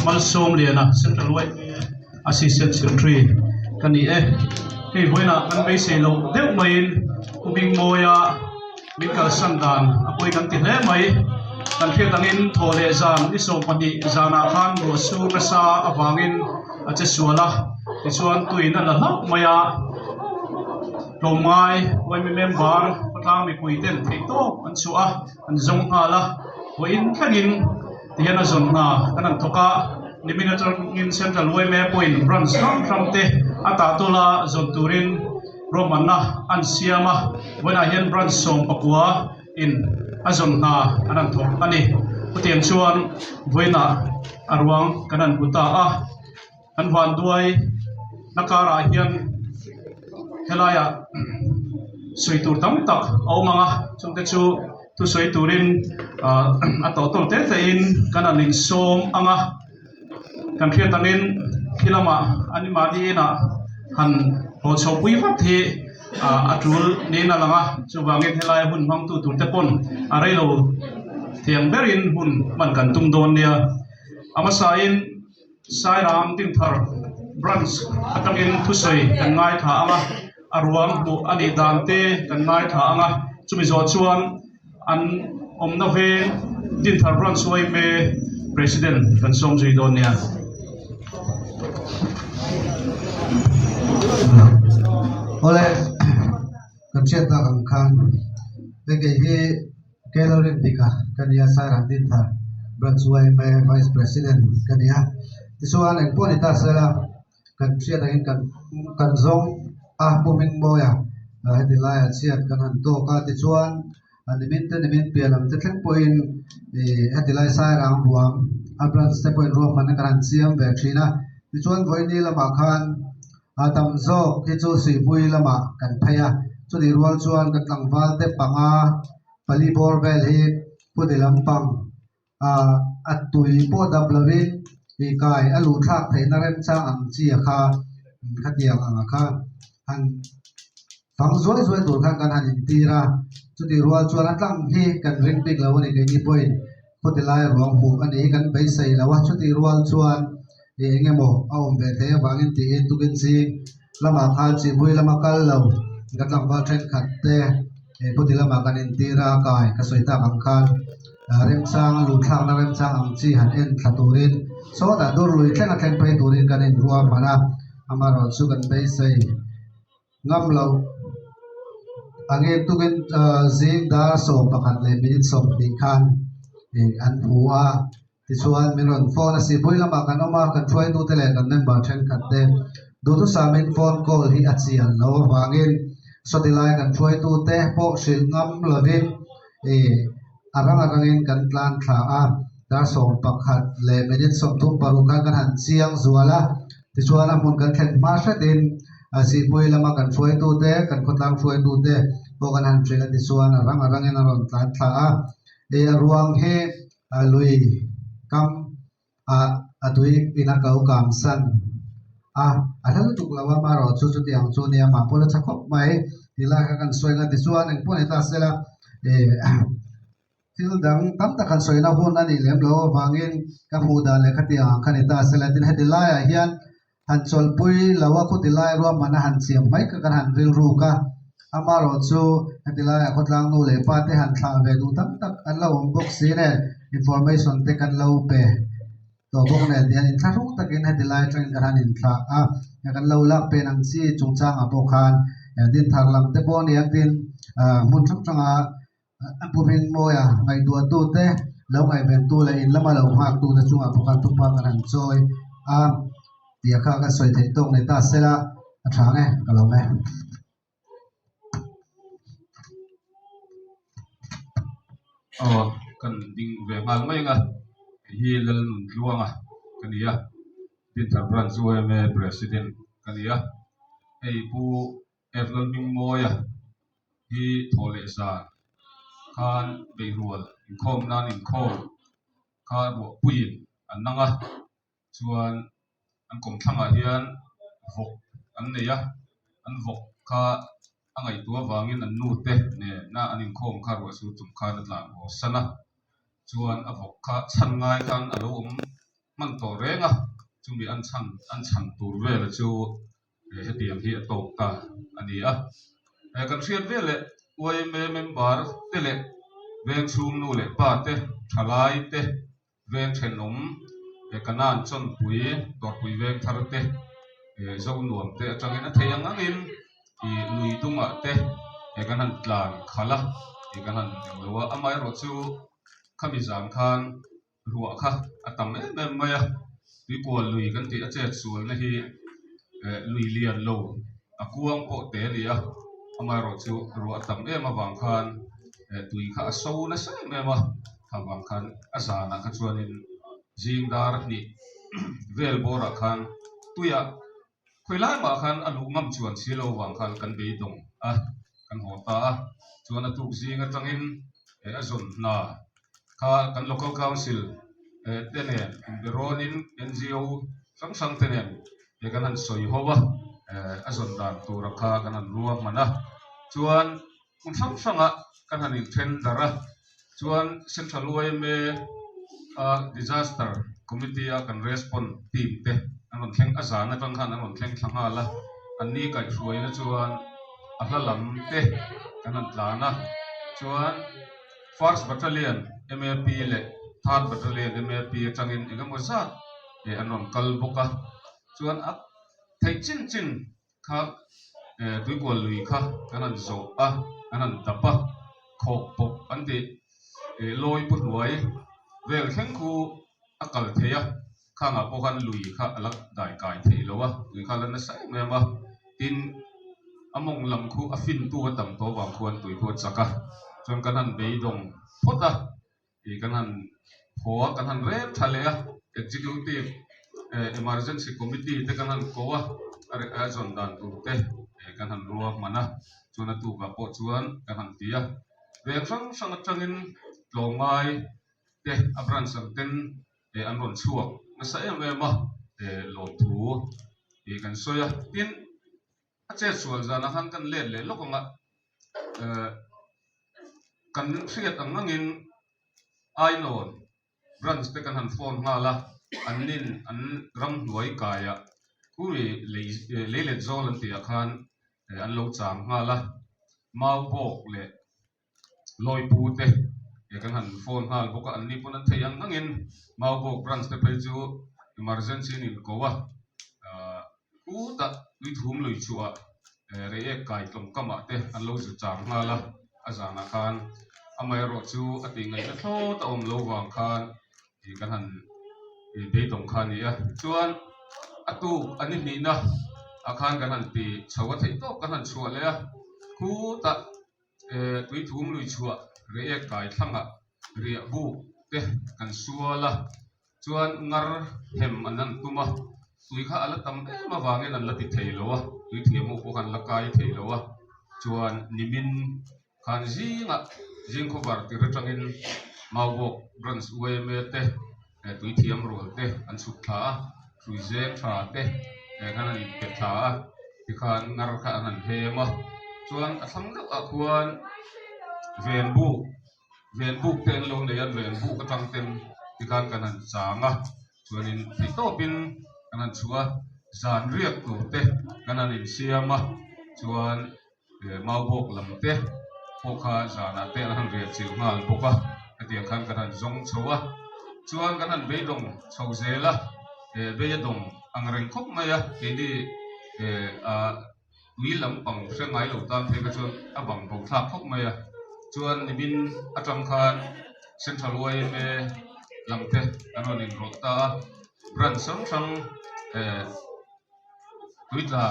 Malsom liana Central White Assistant Secretary kani hei hoina kan bei se lo deu mai ubing moya mikal sandan apoi kan ti hle mai kan thia tangin thole zan ni so pani zana khan ro su rasa awangin ache suala ti chuan tuina la hlak maya romai wai mi member patang mi puiten theito an chua an zong hala ho in thangin tiana zonna kanan thoka Liminator in Central Way me point runs from te atatula zonturin romana ansiama when I hen runs som pakua in azonna anan thok ani putian chuan voina arwang kanan buta an van duai nakara hian helaya soitur tam tak au manga chungte chu tu soiturin atotol te in kananin som anga kan thia tanin hilama ani madi na han ho chopui fa the atul ne na langa chuwangin helai hun hang tu tur te pon arailo thiang berin hun man kan tum don nia amasain sairam tin thar branch atangin thusoi kan ngai tha anga arwang bu ani dante kan ngai tha anga chumi zo chuan an omna ve tin thar branch wai me president kan som jui don nia Oleh kerja tak angkan, lagi Kailarin dika kania saran dinta bersuai me vice president kania tisuan en ponita sela kan sia dagin kan zong puming boya hedilaya siat kan hanto ka tisuan nimin pialam tetlen poin hedilaya sarang buam abran step point ro man kan siam ve thina tisuan voini lama khan atam zo kichu si bui lama kan phaya chu di rual chuan kan tlangwal te panga pali bor vel hi pudi lampang atui po dablavin hi kai alu thak theina rem chang ang chi kha khatiang ang kha han phang zoi zoi tur khan kan han tira chu ti rual chuan atlang hi kan ring big law ni ke ni point pudi lai ruang hu ani kan bei sei lawa chu ti rual chuan engemaw a awm ve the wangin ti tukin si lama khan chi bui lama kal lo kan tlangwal then khat te pudi lama kan in tira kai ka soita bang khan rem sang lu thang na rem sang ang chi han en thaturin so da dur lui thleng a thleng pe turin kan in ruam mana amaro chu kan bei sei ngam lo ange tukin zing dar so pakhat le minit som ti khan an huwa tichuan miron phone si bui lama kan oma kan throi tu te le kan member then khat te du tu samin phone call hi achian lo wangin so tilai kan throi tu te po sil ngam lovin arangin kan tlan thla a dar som pakhat le minit som thum paru kan han chiang zuala tichuan a mun kan thlen ma hretin si bui lama kan throi tu te kan khotlang throi tu te po kan han threla tichuan arangin aron tlan thla a ruang he lui kam atui ina kau kam san athal tuk lawa maro chu chu tiang chu nia ma pola chakhop mai tila ka kan soinga tichuan eng pone ta sela til dang tam ta kan soina hun ani lem lo wangin ka mu da le khatia khani ta sela tin hedilaya hian han chol pui lawa khu tilai ro mana han siam mai ka kan han ril ru ka amaro chu hedilaya khotlang nu le pa te han thla ve du tam tak an lo box si ne information te kan lo pe to bok ne dian in tharuk takin hedilai train kan han in thla ya kan lo lak pe nang chi chungchang a pokhan din thar lam te bo ni atin mun thak changa puming moya ngai dua tu te lo ngai ben tu le in lama lo hak tu na chunga pokhan tu pa kan han choi tia kha ka soi thei tong ne ta sela athange kalome kan ding ve mal mai nga hi lal nun luanga kania tin tar bran zuwe me president kania ei pu evlon bing moya hi thole sa khan be rual in khom nan in khom kha ro puin ananga chuan an kom thanga hian vok an neya an vok kha angai tua wangin an nu te ne na anin khom kha ro su tum kha na tlang ho sana chuan a vok kha chan ngai kan alo man to renga chumi an chan tur ve la chu hetiam hi atok ta ani kan rian ve le oi me member te le veng chum nu le pa te thalai te veng thenom kanan chon pui tor pui veng thar te zo nuam te atangin a theyang angin i lui tunga te kan han tlan khala kan han lewa amai ro chu khami jang khan ruwa kha atam em maya tui kol lui kan ti a che sual na hi lui lian lo akuang po te lia amai ro chu ruwa tam em awang khan tui kha so na sa mema awang khan asana kha chuanin jingdar ni vel bora khan tuya khoilai ma khan alu ngam chuan silo wang khan kan be dong kan hota chuan atuk zinga tangin azon na kha kan local council tene beronin NGO sang tene kan han soi howa azon dan tura kha kan han ruam mana chuan kun sanga kan han in trend dara chuan central me disaster committee kan respond team te anon thleng azana tang khan anon thleng thanga la anni kai hruai na chuan ahlalam te kanan tlana chuan first battalion MLP le third battalion MLP changin engemaw zat anon kal boka chuan thei chin ครับตุยกวนลุยค่ะกันนั่นโซอันนั้นดับปะขบปกอันเดลอยปุ่นไว้เวลแข่งคูอักลเทียข้างอ่ะพวกกันลุยค่ะลักได้กายเทแล้ววะลุยค่ะแล้วนั่นใส่แม่มาตินอมงลำคูอฟินตัวต่ำตัวบางควรตุยควรสักะจนกันนั่นไปดงพดอ่ะกันนั่นหัวกันนั่นเร็บทะเลอ่ะ executive emergency committee แต่กันนั่นโกวะอะไรจนดันตัวเตะกันนั่นรัวมันนะจนตัวกับปอดชวนกันนั่นเตียเรื่องสังจังอินลงไม้เตะอับรันสังเต็นอันรอนชัวนั่นใส่ยังไงมาโหลดถูกันสวยตินอาเจส่วนจานะฮันกันเล่นเลยลูกงะกันเสียตังนั่งอินไอโนนรันสเตกันหันโฟนมาละอันนินอันรำหน่วยกายะกูเลยโซลันเตียขันอันโลจางมาละมาบอกเลยลอยปูเตกันหันโฟนมาบอกอันนี้พนันเทียงนั่งอินมาบอกรันสเตไปจู emergency นินก็ว่ากูตัดวิถุมลุยชัวเรียกไก่ตรงกำมาเตอันโลจุจางมาละอาจารย์ขันอเมริกาจูอติงเงินโตตอมโลวังขันกันหันเบตงขันนี่ชวนอตูอันนี้นี่นะอาคารกันหันปีชาวที่โตกันหันชัวเลยกูตัดวิถุมลุยชัวเรียกไก่ทั้งอ่ะเรียบุเตกันชัวละชวนงาเห็มอันนั้นตุมาสุยข้าอัลตัมมาวางเงินอันละติเทลวะวิธีมุกกันละกายเทลวะชวนนิมินขันจิงอ่ะจิงขบารติรจังอินมาบอกบรันส์เวเมเตตุยเทียมรัวเตอันสุดท้าสุยเซทราเตกันอันเป็ดท้าที่ขันงาขันอันเฮมาชวนสังเกตควรเวนบุกเต็นลงเดียนเวนบุกกระตังเต็นที่ขันกันอันจางอ่ะชวนอินที่โตปินกันอันชัวจานเรียกตัวเตกันอันอินเสียมาชวนมาบอกลำเตพวกข้าจานาเตนันเรียกจิ๋วงานพวกข้าเตียงขันกันจงชัวชวนกันเบยดงชาวเซล่าเบยดงอังเริงคบมาทีนี้วิลำปังเชียงใหม่หลุดตามเพื่อชวนบังบุกทักคบมาชวนบินอาจารย์ขันเซ็นทรัลเวย์เมลำเตอันนั้นรถตาบรันสังวิตา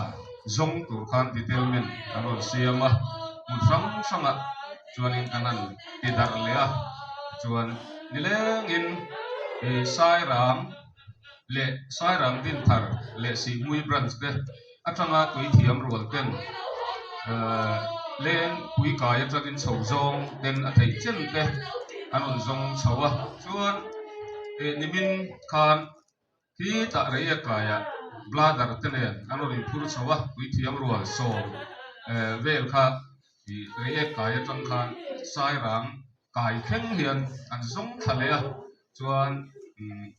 จงตัวขันดีเทลเมนอันนั้นเสียมามุสังอ่ะชวนอินกันนั้นที่ดาร์เลียชวนนี่เลงอินสายรามดินทาร์เลสีมุยบรันส์เดอัตราตัวที่อัมรัวเต็นเลนปุยกายจักินชาวจงเต็นอัฐิเจนเดอันนั้นจงชาวชวนนิมินขันที่ตะเรียกายบลาดาร์เตนอันนั้นพูดชาวตัวที่อัมรัวโซเวลค่ะที่เรียกกายจังขันสายรามกายแข็งเหียนอันทรงทะเลชวน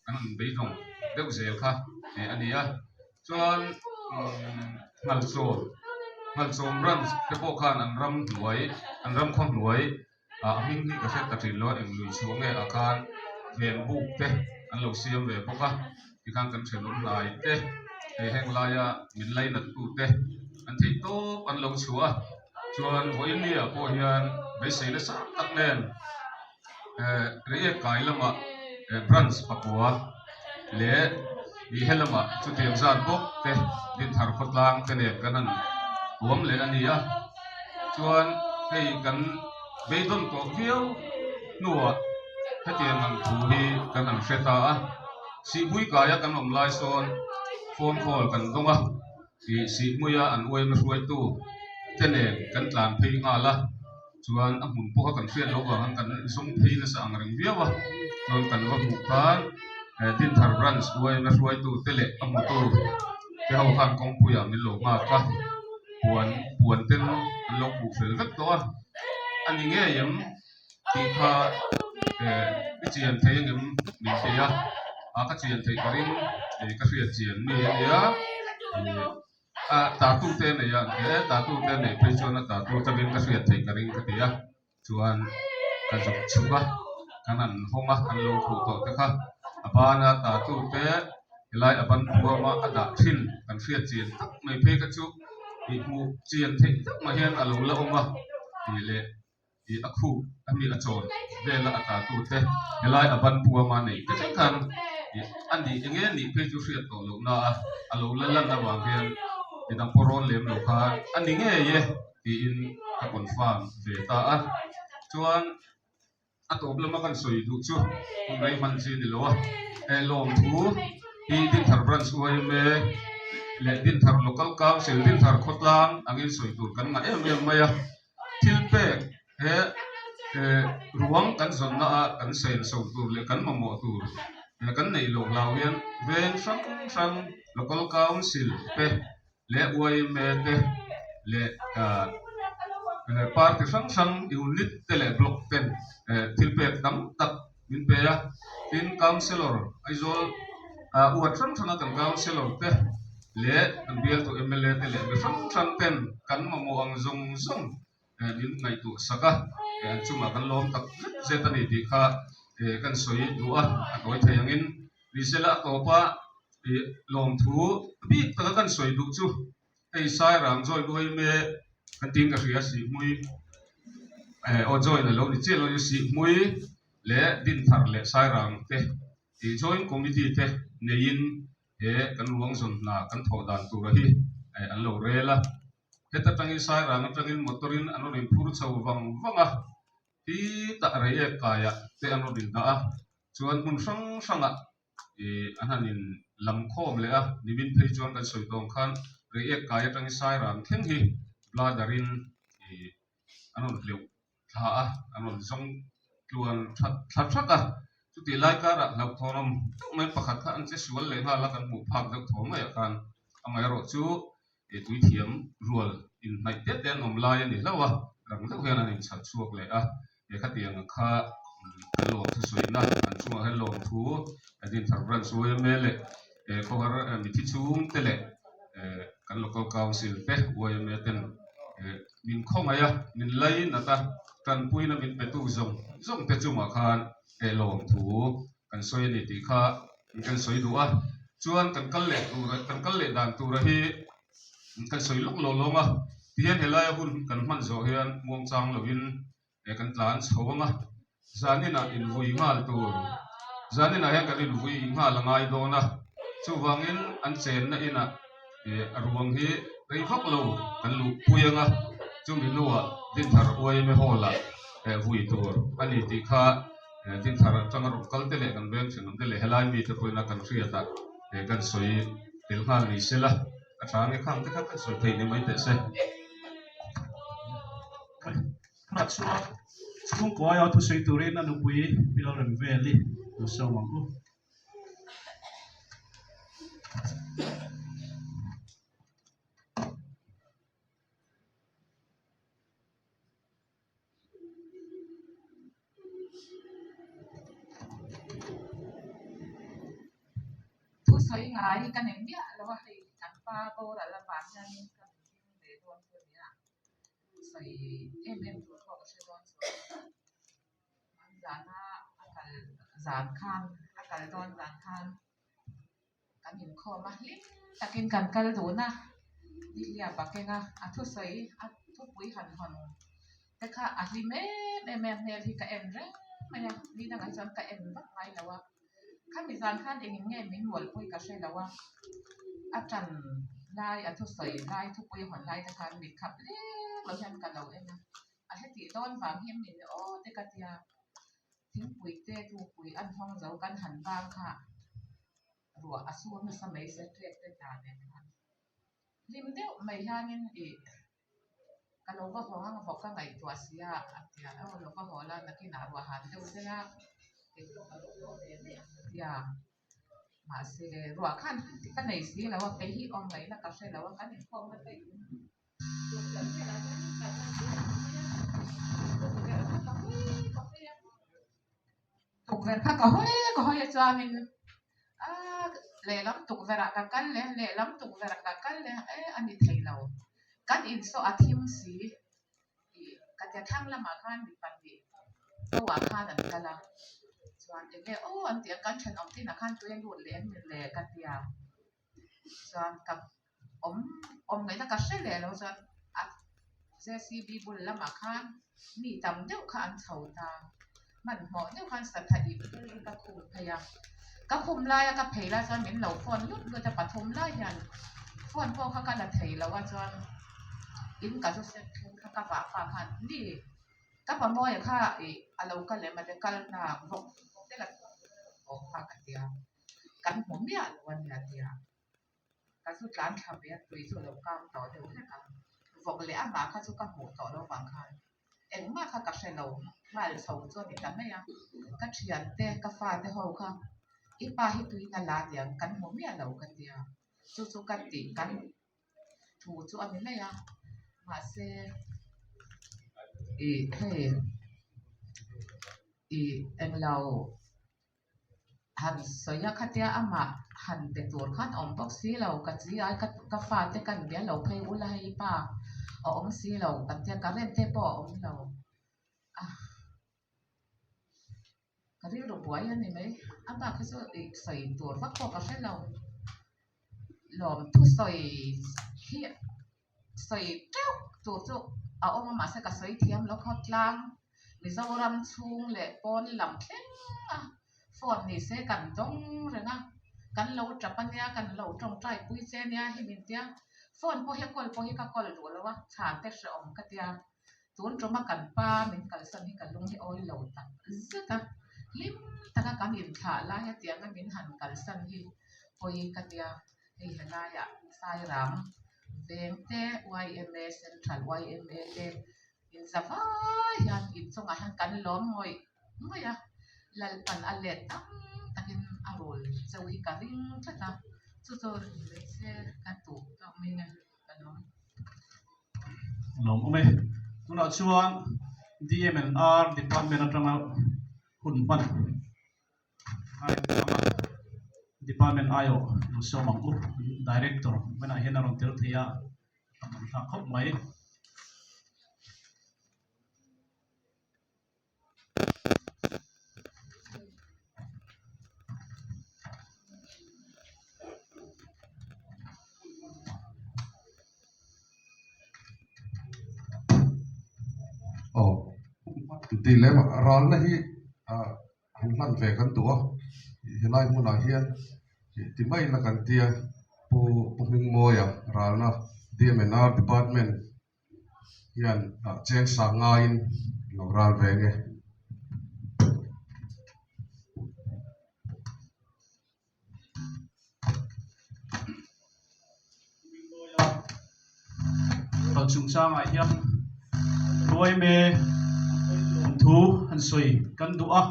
อันนั้นไปตรงเด็กเสียค่ะอันนี้ชวนงัลโซมรันเจ้าพ่อข้าอันรำหน่วยอันรำข้องหน่วยมิ่งที่กระเซ็ตัดสินล้อเอ็มลุยช่วงอาคารเวียนบุกเตอันลูกเสียมเวียพวกข้าที่ข้างกันเฉลิมลายเตแห่งลายมินไลนัดตูเตอันที่โตอันลงชัวชวนหัวอินเดียพวกเฮียนไม่เสียเลยสักตักแน่นเรียกไก่ละมาบรันส์ปักหัวเละมีเฮลมาชุดเทียมซานปุ๊บเตดินทาร์พลางกันเองกันนั้นรวมเลยอันนี้ชวนให้กันเบดอนก็เวียวนัวให้เตียงมันถูดีกันนั้นเฟต้าสีบุยกายกันอมลายโซนโฟนคอลกันตรงที่สีมุยอันอวยมาช่วยตู้เทนเองกันตามเพลงอะไรชวนอันหุ่นพวกกันเฟียนโลกกันส่งเพลงในสังเริงเวียวชวนกันว่าบุกกันดินทาร์บรันส์อวยมาช่วยตู้เตเล่อมุตูเจ้าขันกองปุยมิโลมากค่ะปวนเต้นโลกบุกเสือสักตัวอันนี้เงี้ยยังที่พาวิจัยเทียงยังมีเทียก็เจียนเทียกริมก็เสียเจียนมีตาตู้เต้นเนี่ยตาตู้เต้นเนี่ยเป็นชวนตาตู้จะเป็นก็เสียเทียกริมก็เทียชวนกันจบชัวกันนั่นห้องอันโลถูกต่อเถอะค่ะบ้านตาตู้เต้ไล่บันหัวมาอดาทิ้นกันเสียเจียนไม่เพ่กระชุก อีมูเจียนเทคมาเฮียนอารมณ์ละอมะอีเละอีอักคู่มีอโจนเวลาอากาศตูเตเฮลัยอบันปัวมาในก็จังกันอันนี้อย่างเงี้ยนี่เพจเรียนตัวลูกนะอารมณ์ละลันระหว่างเฮียนอีดังปรอนเลี้ยงลูกค้าอันนี้เงี้ยเย่ที่อินกับคนฟังเวตาชวนอัตโอบละมากันสวยดูชูคุณไรมันจีนี่หรอลงทูอีดินทาร์บรันสวยเมเลดินทาร์ local council ดินทาร์โคตรลังอังอินสวยดูกันมาเมียมายาทิลเปกruang kan zona kan sen so tur le kan mamo tur kan nei lo lawian ven sang local council pe le uai me te le party sang unit te le block ten tilpek tam tak min pe ya tin councilor aizol uat sang kan councilor te le kan bial to mla te le sang ten kan mamo ang zong din ngai tu saka cuma kan lom tak zetani di kha kan soi dua atoi thayangin risela to pa lom thu bi ta kan soi du chu ei sai rang joi doi me kan ting ka ria si mui o joi na lo ni che lo si mui le din thar le sai rang te ti join committee te nein kan luang zon na kan tho dan tu ra hi an lo rela heta tangi sai rang tangin motorin anu rin phur chau wanga ti ta rei kaya te anu din da chuan mun sang ananin lam khom le nimin phei chuan kan soi tong khan rei kaya tangi sai rang theng hi bladarin anu leu tha anu zong tuan that chu ti lai ka ra lau thonom mai pakhat kha an che sual le nga la kan mu phak dak thom mai kan amai ro chu tui thiam rual in mai te te nom lai ani lawa rang dak hian an chat chuak le khatiang kha lo thu soina an chunga hello thu adin tharbran soi mele ko har mi thi chung tele kan local council pe woi me ten min khomaya min lai na ta kan puina min petu zong te chuma khan lom thu kan soi ni ti kha kan soi duwa chuan kan kal le dan tu ra hi kan soi lok lo longa tian helai hun kan man zo hian mong chang lovin kan tlan chhawanga zanina in vui ngal tur zanina he kan in vui ngal ngai dona chuwangin an chen na ina arwang hi rei vak lo kan lu puyanga chumi nuwa din thar oi me hola vui tur ani ti kha din thar changaru kal tele kan beng chin tele helai mi te poina kan riata kan soi tel ngal ni sela atang khang te kan soi thei ni mai te se Kung ko ayaw to say turin na nupui bilang reveli so mangko tu soi ngai kan em dia lo wa hai kan pa bo la la ba nya ni kan de don ko dia soi em tu ko se don so man zana akal zan khan akal don zan khan kan hin kho ma lim takin kan kal do na di lia ba ke nga a tu soi a tu pui han hon te kha a li me ne thi ka em re ma ya ni na ga chon ka em ba mai la waข้ามีการข้าเองเงี้ยมีหน่วยคุยกับเชลว่าอาจารย์ได้อาทุสอยได้ทุกปีหอนได้แต่การมีขับเล็กเราใช้กันเราเองนะอาทิตย์ต้นฝังเฮียมีโอ้เด็กกันยาทิ้งปุ๋ยเจ้ทุกปุ๋ยอันท้องเจ้ากันหันบางค่ะรัวอาสู้มันสมัยเสร็จเรียกเป็นจานเนี่ยค่ะริมเดียวไม่ยานินอีกกันเราก็ขอให้บอกข้างในตัวเสียอาทิตย์เราก็ขอแล้วนักกินอารัวหันเดียวเสียya masih ruakan kan dari sini lawak tehi online nak kasih lawak kan info mereka tục ver khác có hơi cho mình lệ lắm tục ver kakal lệ lắm tục ver kakal anh đi thấy lâu kan in so athim si katya thang lama kan di pandi so wakan an kala Soan ege anti akan chan amti nakan tu yang dulu le katia soan kap om ngai ta ka shele lo zan a JCB bul lama khan mi tam deuh kha an chho ta man mo deuh khan sa thadi ka khum phaya ka khum lai ka pheila zan min lo phone lut go ta pathum lai yan phone po kha ka la thei lo wa zan in ka so se kha ka pa pa khan ni ka pa mo ya kha e alo ka le ma de kal na vok te la o kha ka tia kan hom ya wan ya tia ka su tlan tha be tui so lo kam to de o ka vok le a ma kha su ka ho to lo wang khan eng ma kha ka se lo ma le so zo ni ta me ya ka thian te ka fa te ho kha i pa hi tui na la dia kan hom ya lo ka tia chu chu ka ti kan thu chu a mi me ya ma se hey em lau han soya khatia ama han te tur khan om box si lau ka chi ai ka fa te kan bia lau phei ula hi pa om si lau ka te ka ren te po om lau ka ri ro buai ani mai aba ka so soi tur fa ko ka se lau lom tu soi hi soi teu tur chu a om ma se ka soi thiam lo khot lang Mizoram chung le pon lam thleng a phone ni se kan dong renga kan lo trapania kan lo tong trai pui che nia hi min tia phone po hi ka kol ru lo wa cha te se om ka tia tun troma kan pa min kal san hi kan lung hi oi lo ta zata lim ta ka kan in kha la ya tia ka min han kal san hi oi ka tia hi hela ya sai ram veng te YMA Central YMA te in savai yan in so nga han kan lom ngoi ya lal pan alet tam takin arol so hi ka ring thata chu chu le se ka tu ka min kan lom lom ome tuna chuan DMNR Department atanga hun pan Department ayo so mangu director mena henaron tel thia ta khop mai dilemma ral na hi han hlan ve kan tu helai mu na hian ti mai na kan tia pu ming moya ral na DMNR department hian cheng sa nga in lo ral ve nge Phật chúng sang ai hiam đôi mê thu han soi kan dua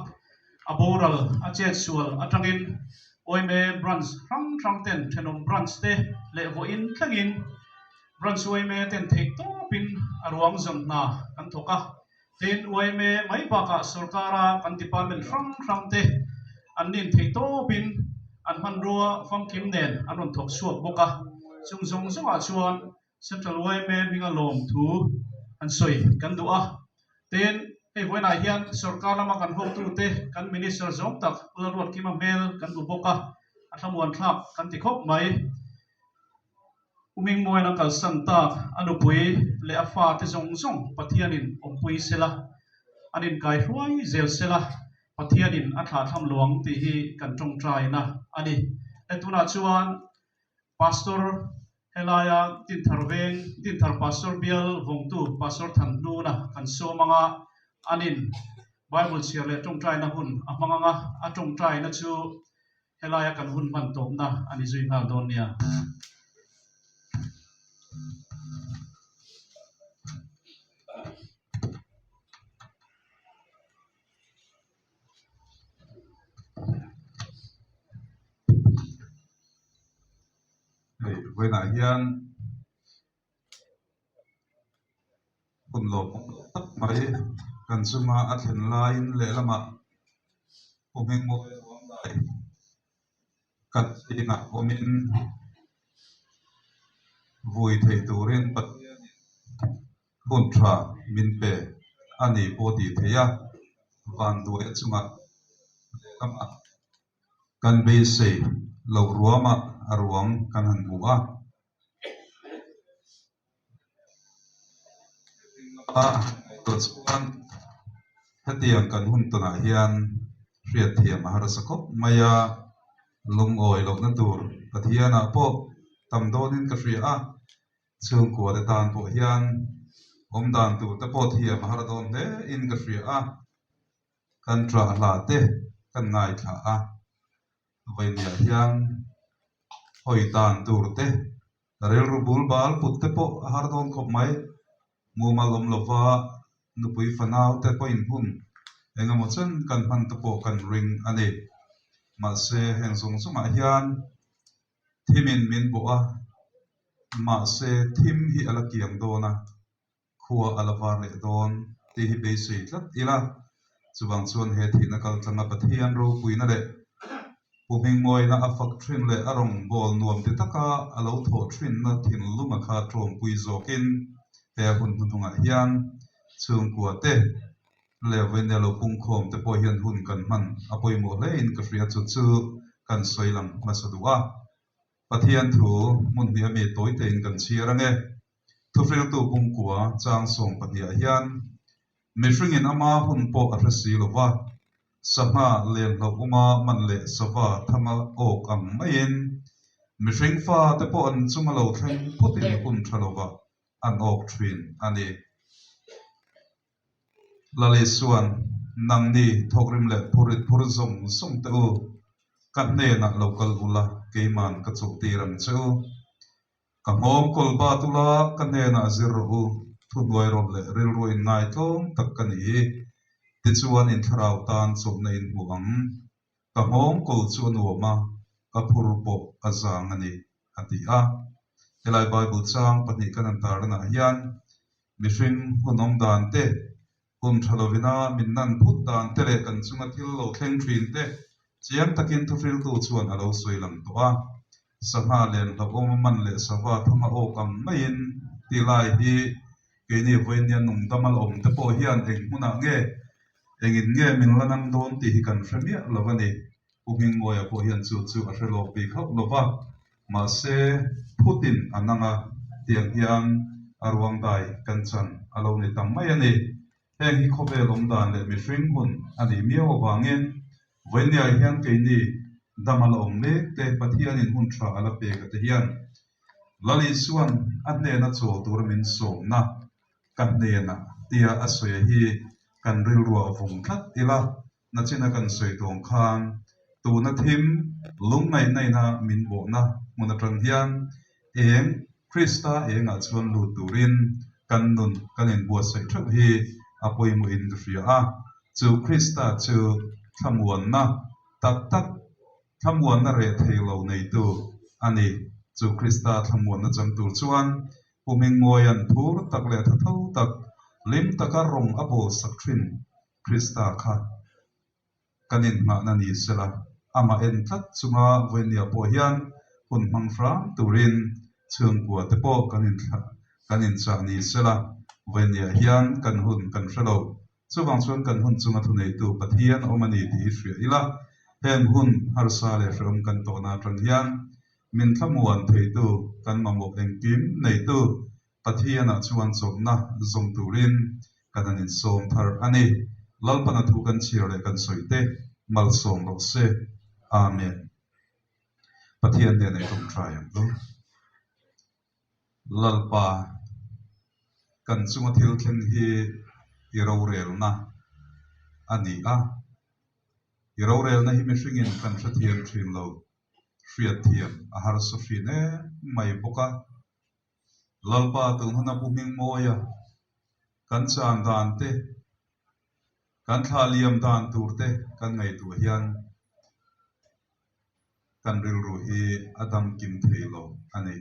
aboral a chet sual atangin oi me branch ram ten thenom branch te le vo in thangin branch oi me ten thek to pin arwang zon na kan thoka ten oi me mai pa ka sarkara kan department ram te anin thek to pin an man ruwa fam kim nen anon thok suak boka chung zong zong a chuan Central oi me minga lom thu an soi kan dua ten hey when I hear sarkar lama kan hok tu te kan minister zong tak ularot kima mel kan buboka athamuan thak kan tikhop mai uming moy nang kal santa anu pui le afa te zong zong pathianin ompui sela anin kai huai zel sela pathianin atha tham luang ti hi kan tong trai na ani etuna chuan pastor helaya tin tharveng tin thar pastor bial vongtu pastor thandu na kan so manga anin Bible share le tong trai na hun amanga a tong trai na chu helaya kan hun man tom na ani zui na don nia when I hear kun lo mai kan suma athen lain le lama oming mo dai kat ina omin vui thei turin pat kun tra min pe ani poti theya van du e chunga lama kan be se lo ruama arwam kan han buwa ตัวส่วนถ้าเตียงกันหุ่นตัวไหนเฮียนเรียดเทียมมหาสกปมายาลงอ่อยลงนั่นตัวกเทียนพวกตำโดนินกระเรียเชิงกัวแต่ตานพวกเฮียนดานตัวแต่พวกเทียมมหาโดนเดอินกระเรียกันตราลาเตกันง่ายขาไว้เนี่ยเฮียนหอยตานตัวเตเรียลรูบูลบาลพุทธพวกหาโดนขบไม้มูมาลมลวานุปุยฟนาวแต่พออินพุ่นเองก็มันกันพันตะโปกันริงอันนี้มาเสแห่งสงสมัยยันที่มินบัวมาเสทิมฮิอลเกียงโดนะขัวอลาวาเลโดนที่ฮิเบสิลัดอีละสุบังส่วนเหตุนักการจังหวัดปะเทียนรูปุยนั่นแหละผู้พิงมวยนะอัฟักทรินเลอารมณ์บอลนวมติตะกาอลาวโถทรินนะถิ่นลุมาคาตรมปุยโจกินแต่คนทุงอายันเชิงกัวเตเลเวนเดลปุ่งโคมแต่พอเห็นหุ่นกันมันอภัยหมดเลยอินกระเรียจุดชื่อกันสวยหลังมาสะดวกปะเทียนถูมุนเดียมีตัวเต็งกันเชียร์ไงทุกเรื่องตัวปุ่งกัวจางส่งปะเทียยันมีสิ่งอินอามาหุ่นโปอัตสีลวะสมาเลียนลกุมามันเละสวะธรรมโอกอัมไม่เอ็นมีสิ่งฟ้าแต่พออันจุมาเลวแทงพุทธิหุ่นทะลวะอันออกทวินอันนี้ลาเลส่วนนังนี้ทกริมเล็พูริซงส่งเตอกันเนนักโลกอุลาเกมันกระจุกตีรันเจ้ากับหอมกลบาตุลากันเนนักซิรูทุนวยรถเล่เริลรวยนายทงตักกันนี้ติดส่วนอินทราวตานสมในอินหวังกับหอมกลส่วนหัวมากับพูรุปอาจางอันนี้อันที่เฮลัยไบเบิลจางปนิกันอันตารนายันมิชิงหุนองดานเตคุณทะเลวินามินนันพุทธานเตเลกันสุนัขที่เราเข่งทรินเตเจียมตะกินทุฟิลตูชวนเราสวยหลังตัวสมาเลนเราโอมันเลสวะธรรมโอกัมไม่ยินตีลายฮีเกนี่เวียนยันนุ่มตะมัลอมตะโพเฮียนเองมุนักเงเองอินเงมินละนังโดนตีฮิกันเฟมีละวันนี้ผู้หิงมวยโพเฮียนจู่ๆอัชโลปีเขาลบว่ามาเซพูดินอันนังเตียงเฮียนอารวังได้กันจันอารมณ์ในตั้งไม่ยันนี้เองฮิคบเอลมดานเลมิฟิงหุ่นอันนี้มีเอาวางเงินเว้นยาเฮียนเกนี่ดามาลอมเล็กแต่ปะเทียนินหุ่นชาอลาเปกตเฮียนลลิส่วนอันเนนัทโซตัวมินโซนะกันเนนะเตียอสวยฮีกันริลรัวฟุงคัดอีละนัดเจนกันสวยตรงข้างตัวนัดทิมลุงในนะมินโบนะมุนตรังเฮียนเองคริสตาเองอาจชวนลูตูรินกันนุนกันเห็นบัวใส่ทุกฮีอภัยมุอินกรีอาจูคริสตาจูทำวันนะตักทำวันนะเรทเฮโลในตัวอันนี้จูคริสตาทำวันนะจังตัวชวนผู้มิงมวยอันทูรตักเลทเท่าตักลิมตักการงอโบสักทรินคริสตาค่ะกันเห็นมานันนี้เสละอามาเอ็นทัดจุมาเวียนยาโปเฮียนหุ่นมังฟรางตูรินเชิงกัวเตโปกันเห็นจานี้เสละเวียนยาเฮียนกันหุ่นกันเฟลโส่วนบางส่วนกันหุ่นจุมาทุนในตัวปะเทียนอมันนี่ที่เสียอีละเห็นหุ่นฮาร์ซาเลฟรมกันโตนาตรังเฮียนมินขมวนเทตัวกันมาหมกเองกิมในตัวปะเทียนชวนสมนะสมตูรินกันเห็นสมทาร์อันนี้ลัลปนัทุกันเชียร์เลยกันสวยเตมัลสมโลเซอาเมนปะเทียนเดียในตรงทรายอย่างนู้ลัลปากันสุมาทิลเคนฮีอิราเรลนะอันนี้อิราเรลนะฮิมิชิงินกันชัดเทียนทรินโลเฟียเทียนอาหารสุฟีเน่ไม่ปกะลัลปาตุงหน้าบุมิงโมยะกันจางดานเตกันทาเลียมดานตูร์เตกันไงตัวเฮียนกันริลรูฮีอดัมกิมเทโลอันนี้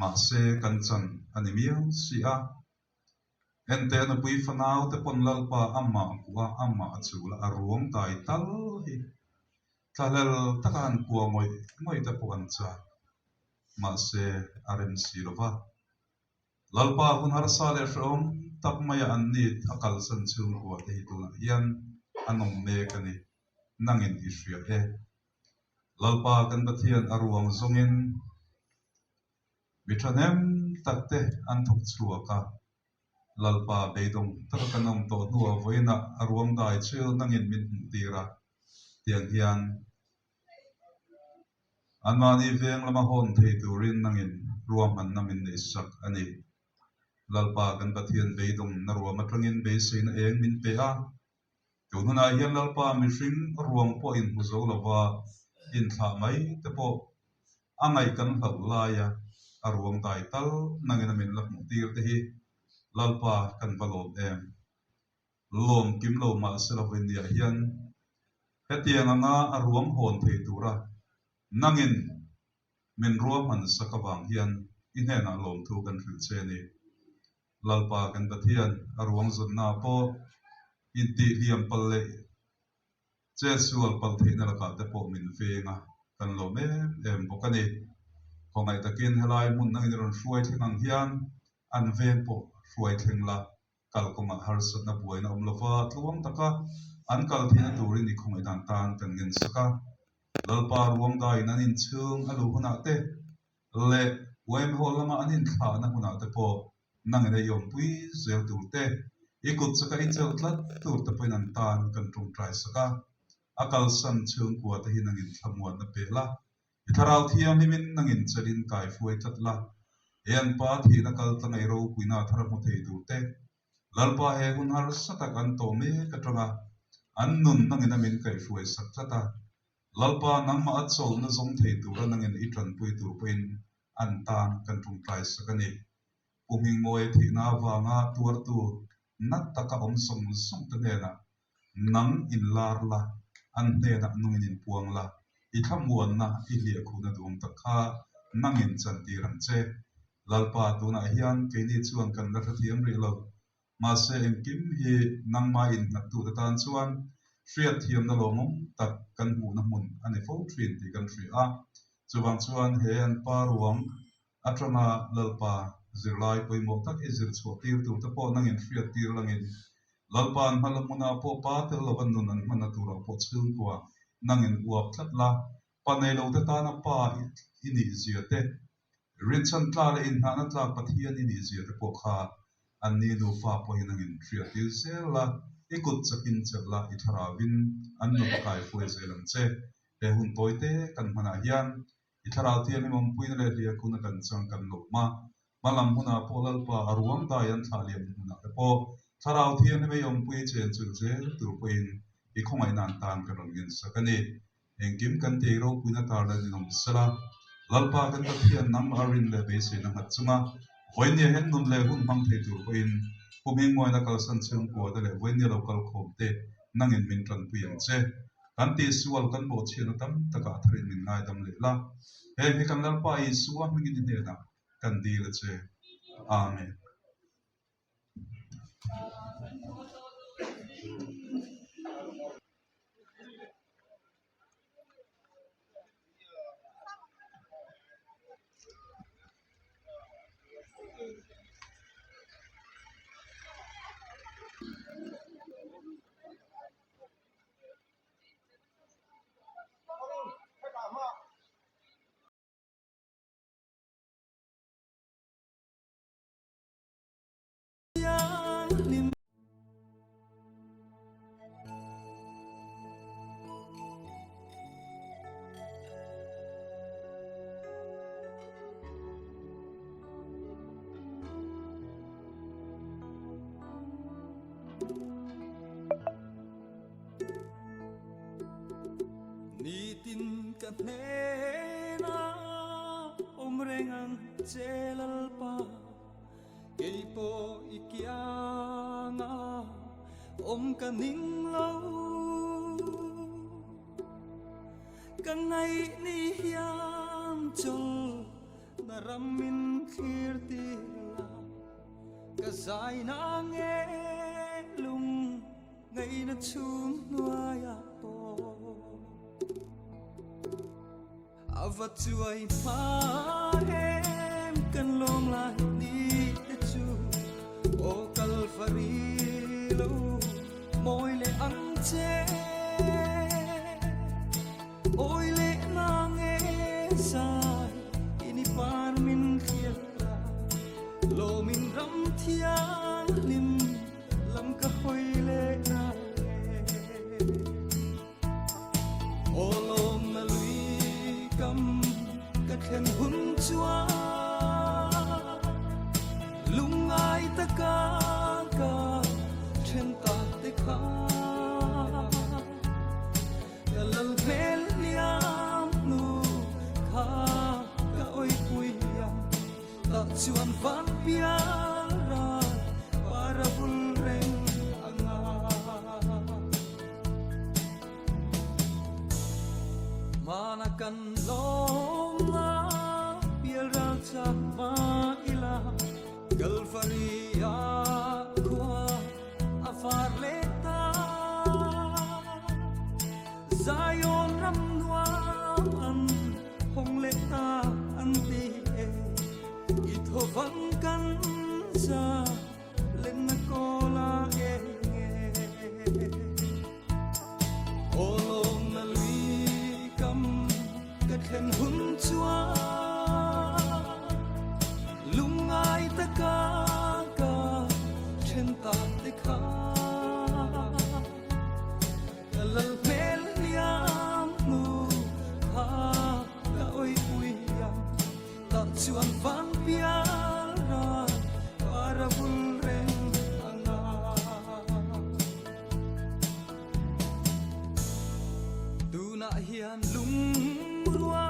มาเซกันจันอันนี้มีอย่างสิเอ็นเตนปุยฟนาวแต่ปนลัลปาอัมมากัวอัมมาจูละอารวงไตตัลฮีทาเลลตะการกัวงอยแต่ปนจ้ามาเซอาริมซีโรวาลัลปาหุนฮาร์ซาเลฟอมตับมายอันนี้อักลสันชุนกัวเตหิตุลยันอันนงเมกันนี่นั่งอินอิสเรียลัลปากันบัติยันอารวงซงอินวิทาเนมตักเตอันทุกชัวกะ lalpa beidong takakanam to nuwa voina aruam dai chil nangin min tira tiang hian anmani veng lama hon thei turin nangin ruam an namin nei sak ani lalpa kan pathian beidong na ruam atangin be sein eng min pe a tununa hian lalpa mi hring ruam po in huzo lova in thla mai te po angai kan hlau laia aruam dai tal nangin min lak tir te hi lalpa kan valom em lom kim lo ma selavin dia hian hetiang anga aruam hon thei tura nangin min ruam an sakawang hian inhena lom thu kan thil che ni lalpa kan pathian aruam zon na po inti liam palle che sual pal theina la ka te po min venga kan lo me em bokani kongai takin helai mun nangin ron hruai thingang hian an ven po hruai thengla kalkoma harsat na buaina omlova tluang taka an kal thina turin ni khongai dan tan kan ngin saka lalpa ruang dai nanin chung alu huna te le wem holama anin thla na huna te po nangin yom pui zel tur te ikut saka inchel tlat tur te poin an tan kan tung trai saka akal san chung kwa te hinangin thamuan na pela itharau thiam limin nangin chalin kai fuai thatla en pa thi na kal tangai ro puina tharamu thei tur te lalpa he hun har satak an to me katranga an nun nangin amin kai fuai sak thata lalpa nangma achol na zong thei tur nangin itran pui tur poin an tan kan tung trai sakani puming moe thi na wanga tuar tu nat taka om som som te na nang in lar la an ne na nungin in puang la I thamuan na I lia khuna dum takha nangin chanti ram che lalpa tuna hian keini chuan kan la thiam ri lo ma se em kim hi nangma in na tu ta tan chuan hriat thiam na lomom tak kan hu na mun ani fo thin ti kan hri a chuwang chuan he an pa ruam atrama lalpa zirlai poimo tak izir chho tir tu ta po nangin hriat tir langin lalpan malamuna po pa tel lawan nun an mana tura po chhung kwa nangin uap thlatla panei lo ta na pa ini ziate rinsan tla le in hana tla pathian ini ziate po kha anni nu fa po hinangin triatil sela ikut chakin chela itharawin anno kai foi zelam che he hun poite kan mana hian itharaw thiam mom puin le ria kuna kan chang kan lo ma malam huna polal pa aruam da yan thaliam huna po tharaw thiam me yom pui chen chul che tur poin I khongai nan tan kan rongin sakani engkim kan te ro puina tar da dinom sala lalpa kan ta thian nam arin le be se na hatchuma voinia hen nun le hun mang thei tur poin puming moi na kal san chung ko da le voinia local khom te nangin min tran puyang che kan ti sual kan bo chena tam taka thrin min ngai dam le la he kan lalpa I suwa mingin ni na kan di le che amen Nitin katnena omrengang celalpa keipo ikianga om kaning lau kanai ni hiam chol naramin khirtila kasai na nge lung ngai na chung nuaya po Avatuai pahem kan long lai ni chu o kalfari lo moi le ang che oi le nang e sai ini pan min khiel lo min ram thiang râm hoa ăn hồng lệ ta ăn tì ít hồ vắng cắn ra lên na cô la nghe ô lom na lui cầm cất khen hun chua lung ai ta ca trên ta te kha lal mel liam nu kha la oi ui yang ta chuan van pia ra para bul reng anga tu na hian lung rua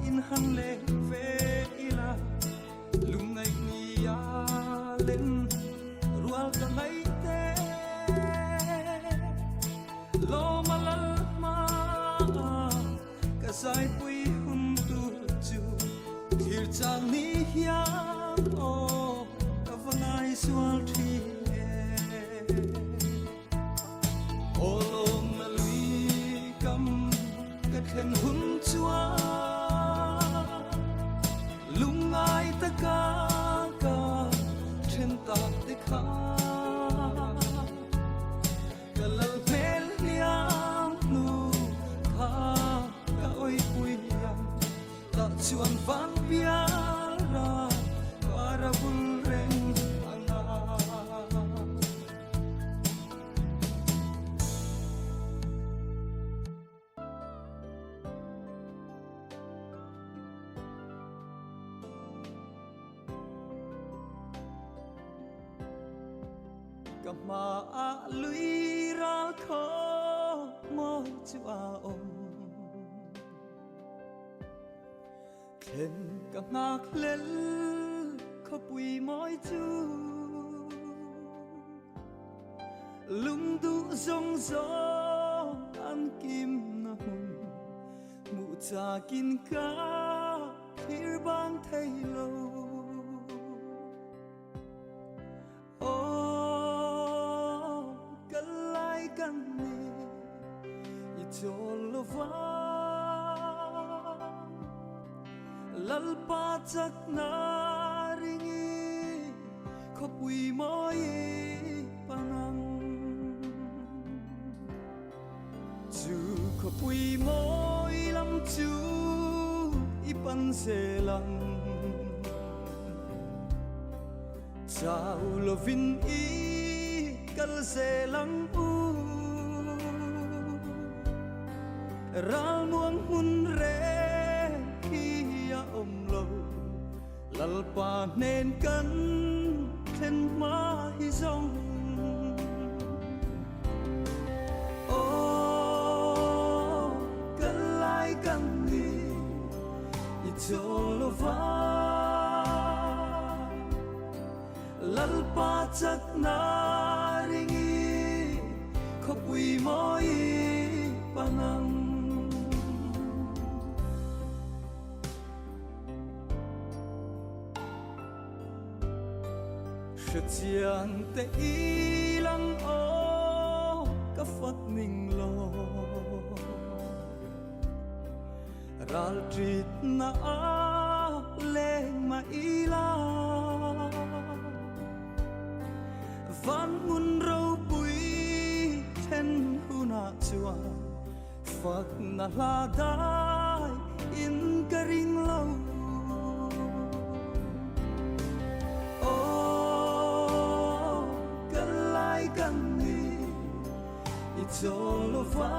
in han le ve ila lung ngai ni ya len rual ka ngai te lo malal ma ka sai pui hun tu chu thir chang ni hiam o ka vangai sual thi o lo ma lui kam ka khen hun chua lung ai ta ka trên ta te kha kalal mel liam nu kha ka oi ui yang ta chuan van pia ra para bul reng anga kama a lui ra kho mo chu a om khen ka ngak lel kho pui moi chu lung du zong zo an kim na hum mu cha kin ka thir ban thei lo Jolova lalpa chak na ringi khopui moi panang chu khopui moi lam chu ipan se lang chao lovin i kal se lang u ral muang hun re kia om lo lalpa nên cân thêm ma hi dong ô cân lai cân đi Jolova lalpa chắc na ringi khopui moi panang chiang te ilang o ka fat ning lo ral trit na a leng ma ila van mun ro pui ten huna chua fat na la dai in ka ring lo Jolova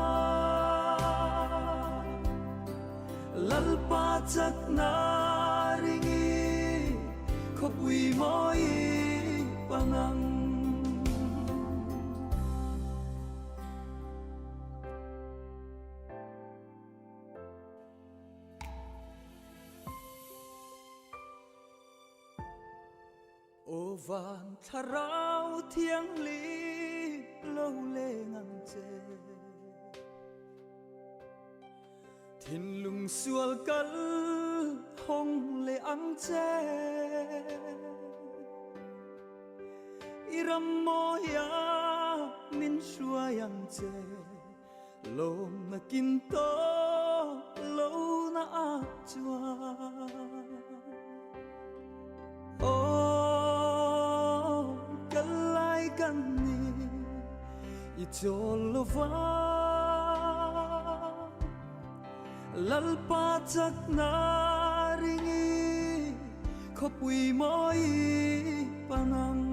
lalpa chak na ringi khopui moi panang ô van tharau thiang li lâu lê ngang chê thiên lùng xual cất hong lê ăn chê iram moya min shua yang chê lom na kinto lo na achwa oh kalai kanni icholova lalpa chak na ringi khopui moi panang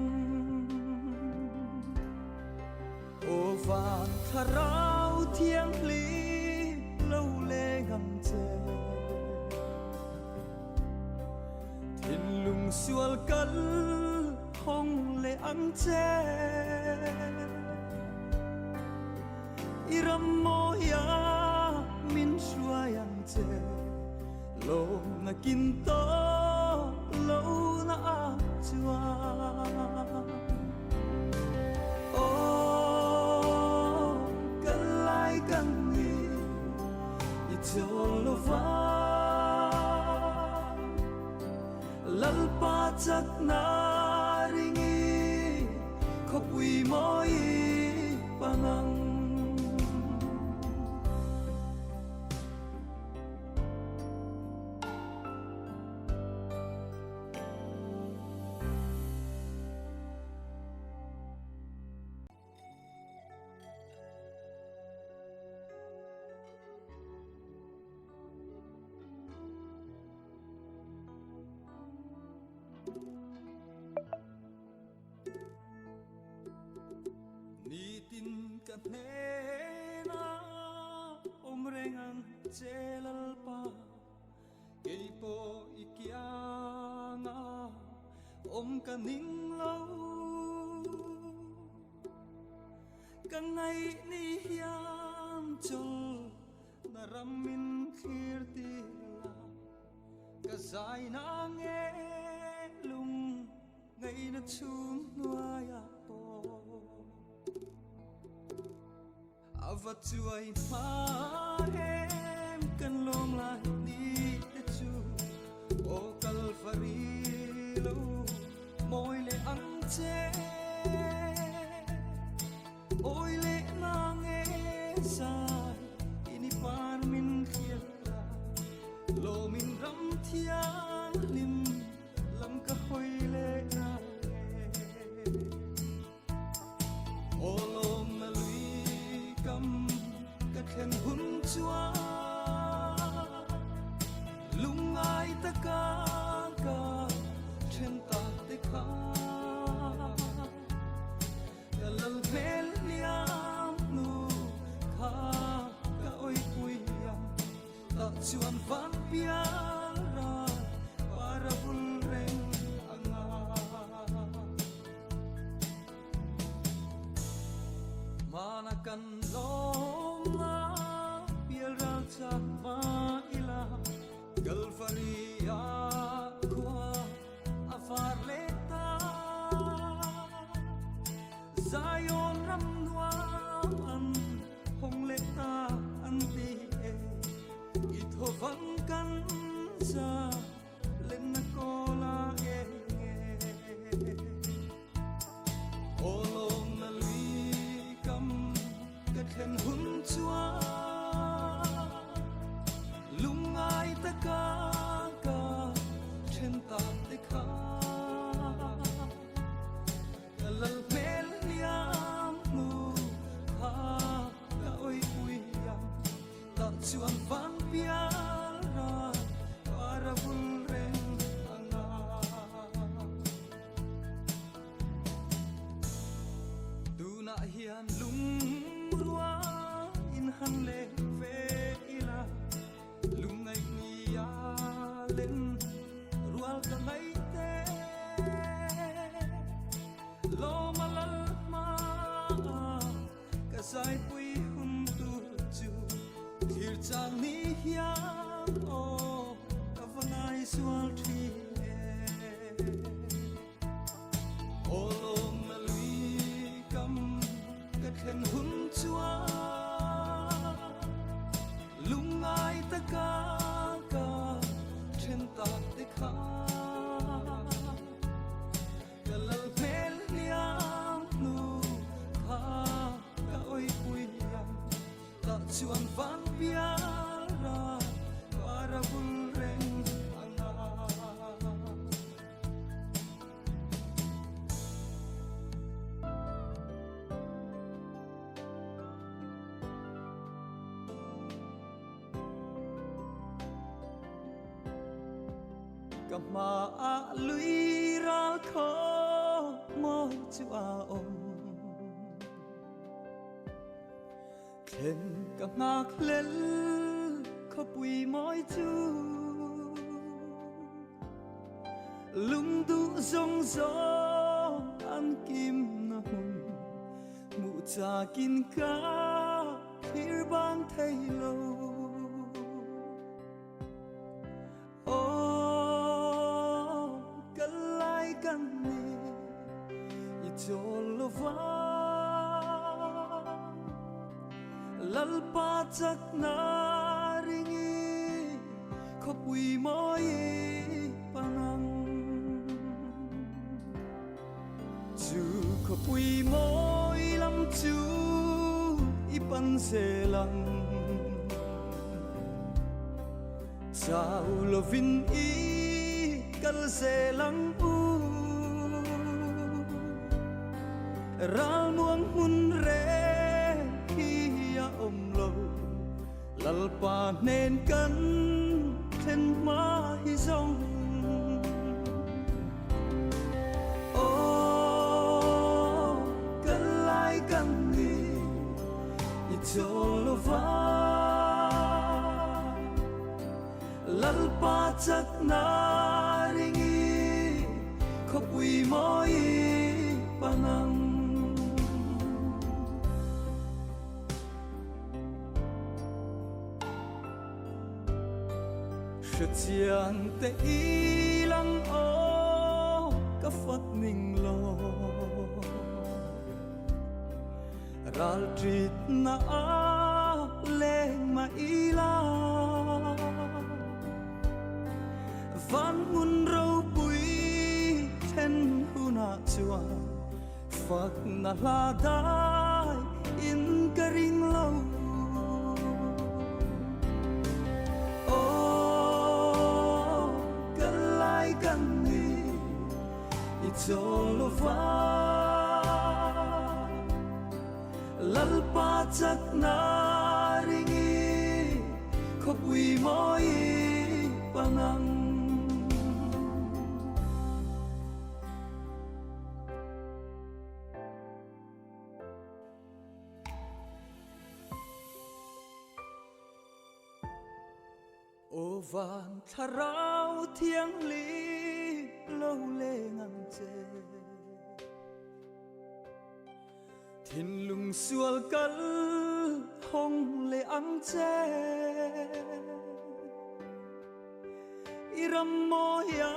ô vàng tharau thiêng lý lâu lê ngầm chê thiên lùng xual cất hong lê ăn chê iram moya min shuai ăn chê lâu na kinto lâu na chua kangi icholova lalpa chak na ringi khopui moi panang nitin kanena omrengan celalpa keipo ikianga om kaning lau kangai ni hiam chol naramin khirtila kazai na nge lung ngai na chum nuaya po avat chuai pa em kan lom lai ni te chu o kalfari lo moi le ang che oi le nang e sai ini pan min khiela lo min ram thia lim lam ka hoi le na o lom na lui kam ka khen hun chua lungai ta ka ka chen ta te kha ya lal vel liam nu kha ka oi pui ya ta chuan van pia ra para bul reng anga mana kan lom na piel ra cha va ila galfaria kwa afar leta zion ram nuan hong leta anti e itho vang kan sa len na kola e olom na lui kam ka khen hun chua lungai ta ka ka chen ta te kha lal mel liam nu kha ka oi ui ya ta chuan van pia ra para bul reng anga tu na hian lung rua in han le ve ila lungai ni ya len rual ka mai te lo malal ma ka sai pui hun tu chu thir chang ni hiam o ka vanai swal thi o lom na lui kam ka khen hun chua lungai ta ka ka chen ta te kha kalal mel liam nu kha ka oi pui ya ta chuan van piara para bulreng anga Kama a lui ra kho mo chu a om Khen ka ngak lel kho pui moi chu lung du zong zo an kim na hum mu cha kin ka thir bang thei lo Jolova lalpa chak na ringi khopui moi panang chu khopui moi lam chu ipan se lang chau lovin I kal se lang u Ral muang hun re hiya om lo lalpa nen kan then ma hi zong o kan lai kan ni itolova lalpa chak na ringi khopui moi panang Chiang te ilang o ka fat ning lo ral trit na a leng ma ila van mun ro pui then huna chua fak na la dai in ka ring lo kan ni itolova lalpa chak na ringi khopui moi panang O van tharau thiang li lâu lê ngăn chê Thiên lùng xual cất hông lê ăng chê Iram mo ya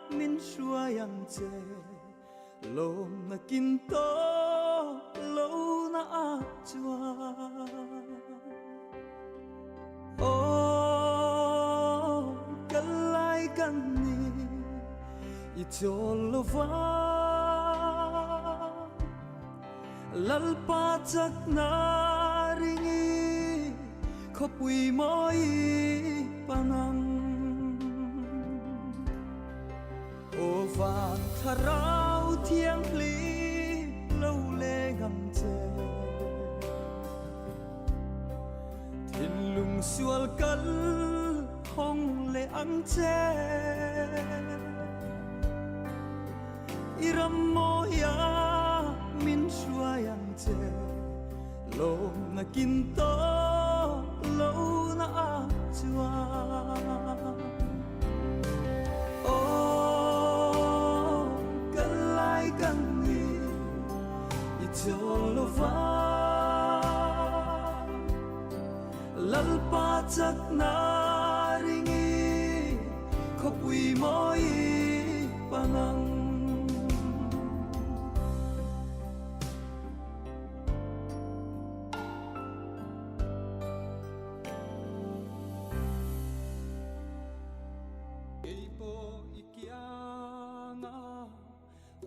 min shua yang chê Lom na kinto lâu na a chua Kalai kan ni itolova lalpa chak na ringi khopui moi panang o van tharau thiang li lâu lê ngam che thiên lùng xual cất hong lê ăng che Iram mo ya min shua yang che Lom na kinto lo na a chua Oh kalai kan ni itolova lalpa chak na ringi khopui moi panang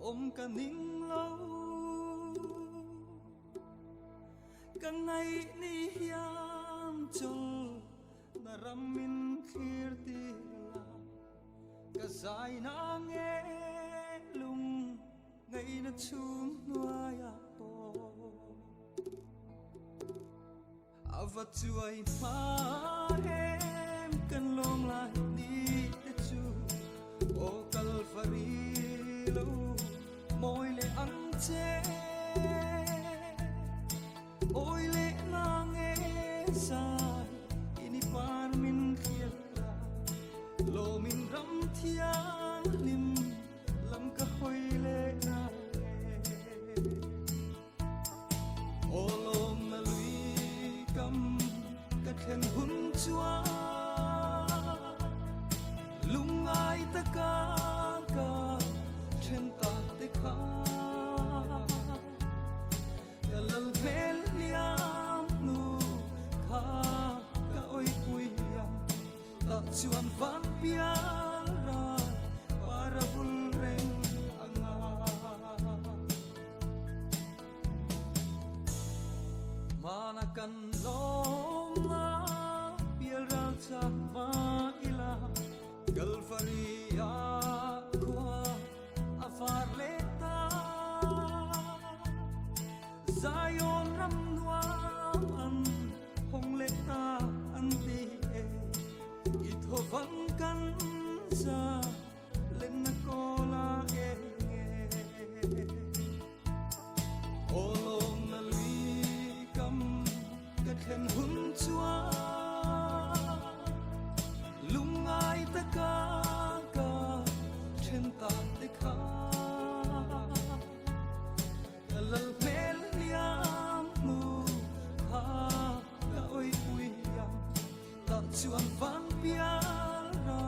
om ka ning lo ka ngai ni hiam chol na ramin khir ti la ka sai na nge lung ngai na chum noaya po ava chuai ma em kan long lai ni te chu o kalfari lo moi le ang che oi le nang e sai ini par min khiela lo min ram thiang lim lam ka hoi le na o lom na lui kam ka khen hun chua lung ai ta ka chen ta te kha ka lal mel liam nu kha ka oi pui yam ta chuan vang pia ra para bul reng anga mana kan long na pia ra cha ma ila galfaria kwa afar leta Zion ram nuam an hong leta an ti e itho vang kan sa len na kola e olom na lui kam ka khen hun chua lung ai ta ka chen ta te kha lal mel liam nu kha ka oi pui yam ta chuan vang pia ra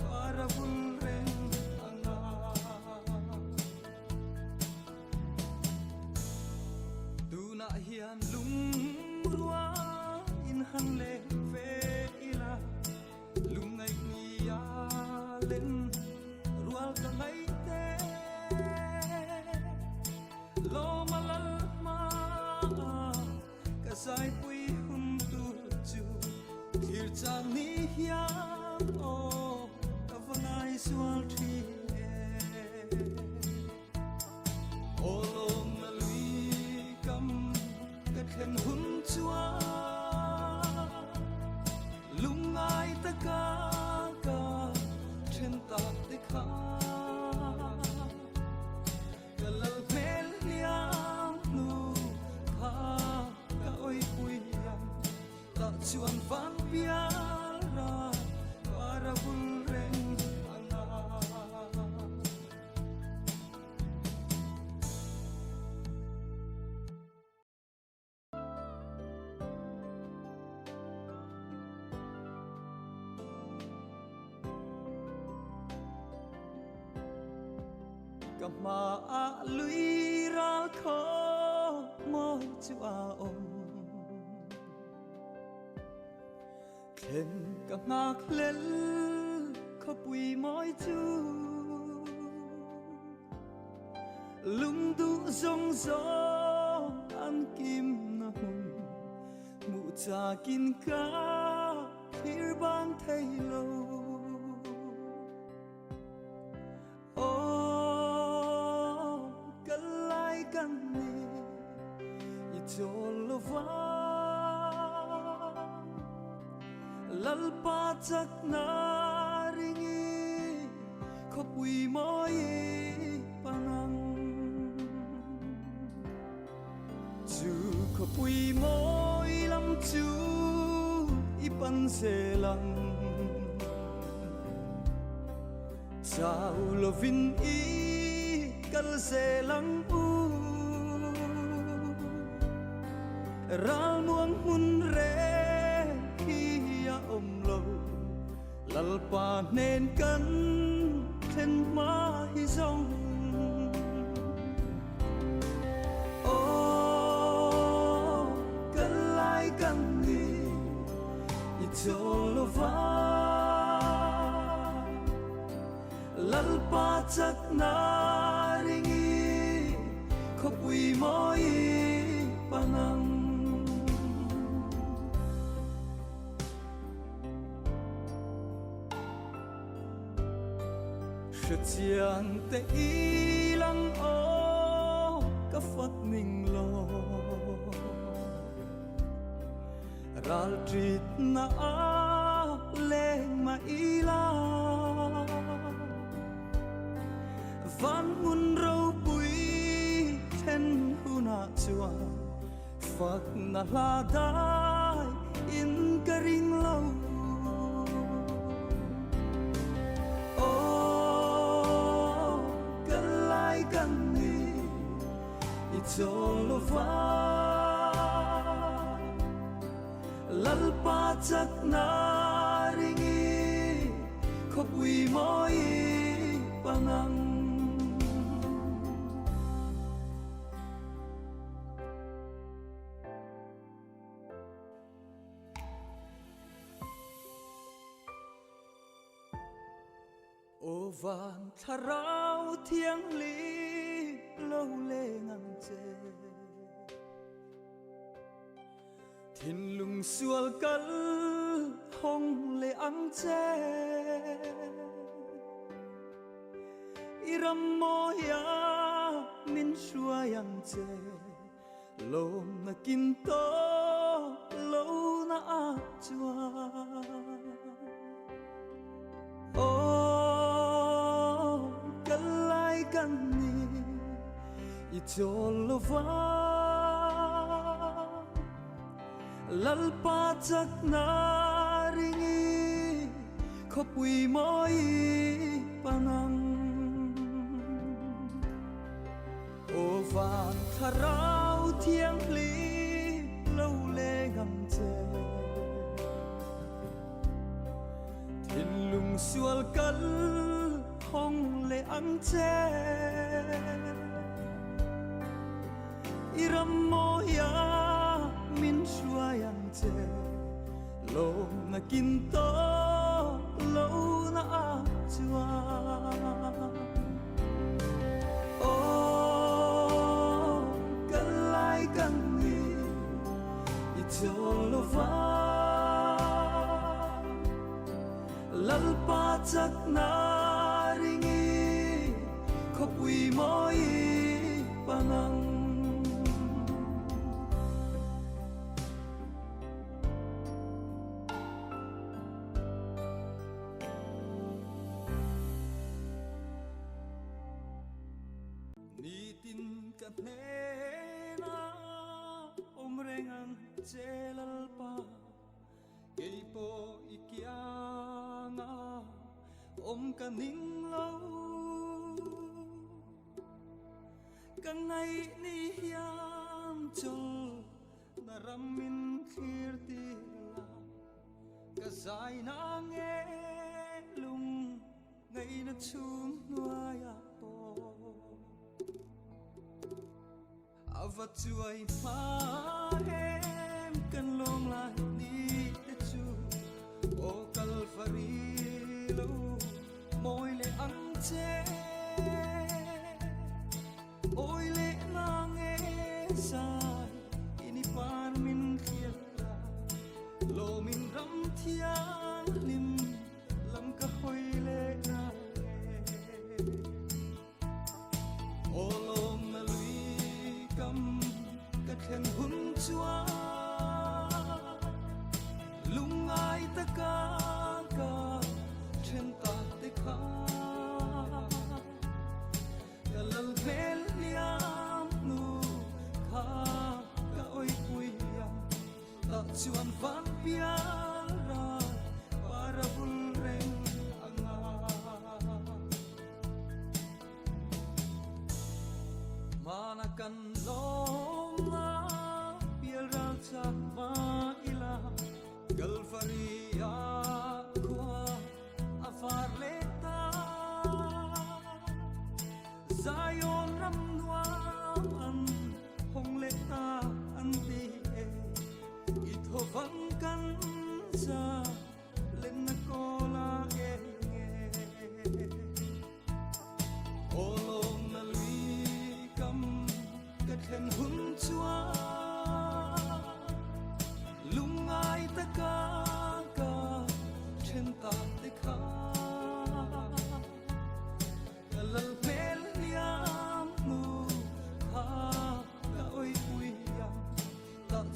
para bul reng anga tu na hian lung rua in han le ve ila lung ngai ni ya len rual ka ngai te lo malal ma ka sai pui hun tu chu thir chang ni hiam o ka vangai sual thi o lom na lui kam ka khen hun chua lung ai ta ka chen ta te kha ka lal mel liam nu kha ka oi pui yam ta chuan vang pia ra para bul reng anga ma a lui ra kho môi chua ôm khen cả ngạc lên khó bùi môi chu lung tu rong gió ăn kim na hùng mụ cha kin cá thir ban thay lâu Jolova lalpa chak na ringi khopui moi panang chu khopui moi lam chu ipan se lang chao lovin i kal se lang ral muang hun re khi om lâu lalpa nên cắn thêm má hi rong ô cắn lại cắn đi itolova lalpa chắc na ringi khopui moi panang sự chiang te y lăng ô ka phật ninh lo ral trit na a le ma y la van mun râu bụi ten huna chua phật na la dai in ka ring lâu ô ka lai kan ni it's all over lalpa chak na ringi khopui moi pangang ô van tharau thiang li lâu lê ngang chê thiên lung sual kal hong le ang che iram moya min shua yang che lom na kin to lo na a chua ô kalai kan ni itolova lalpa chak na ringi khopui moi panang ô van tharau thiang li lâu lê ngam che thiên lung sual kal hong le ang che iram moya min shuayan che lo na kin to lo na a chua ô kalai kan ni it's all over lalpa chak na ringi khopui moi panang ni tin ka ne na omrengan chelalpa keipo ikianga om kaning lâu kan ngày ni hiam chol naramin khirti la ka zai na nghe lung ngày na chung nuaya po avat chuai pa em kan long lai ni te chu o kalfari lo moi le ang che oi le na nge sai ini pan min khiela lo min ram thiang lim lam ka hoi le na o lom na lui kam ka khen hun chua lung ai ta ka ka chen ta te kha ka lal mel liam nu kha ka oi pui ya ta chuan van pia ra para bul reng anga mana kan lom na pia ra cha ma ila galfaria kwa afar leta Zion ram nuan hong leta an ti e itho van kan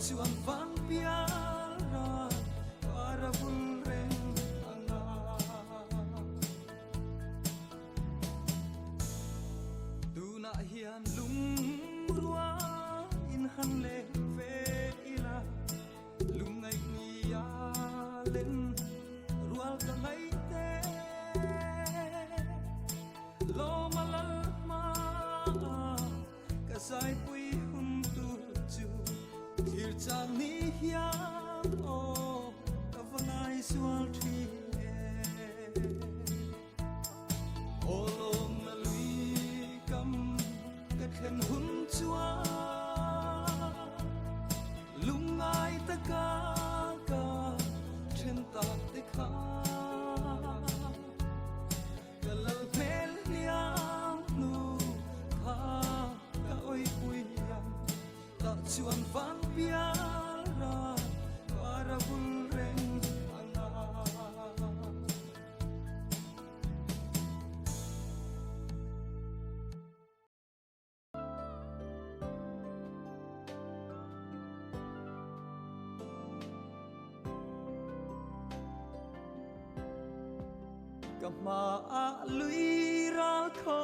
chuan vang pia ra para vul reng anga tu na hian lung rua in han le ve ila lung ngai ni ya len rual ka ngai te lo malal ma ka sai pui hun tu chu thir chang ni hiam o ka vangai sual thi o lom na lui kam ka khen hun chua lung ai ta ka ka chen ta te kha ka lal pel liang nu kha ka oi pui yang ta chuan vang pia ra para bul reng anga kama a lui ra kho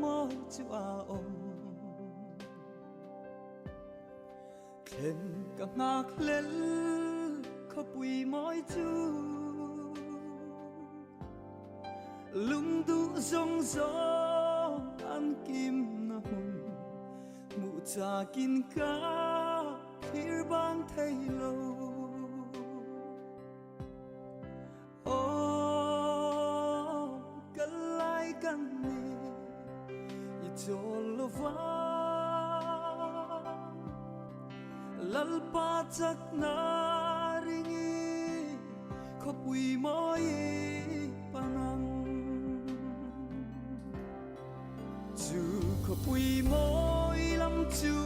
mo chua om khen ka ngak lel kho pui moi chu lung du zong zo an kim na hum mu cha kin ka thir bang thei lo lalpa chak na ringi kho pui moi panang chu kho pui moi lam chu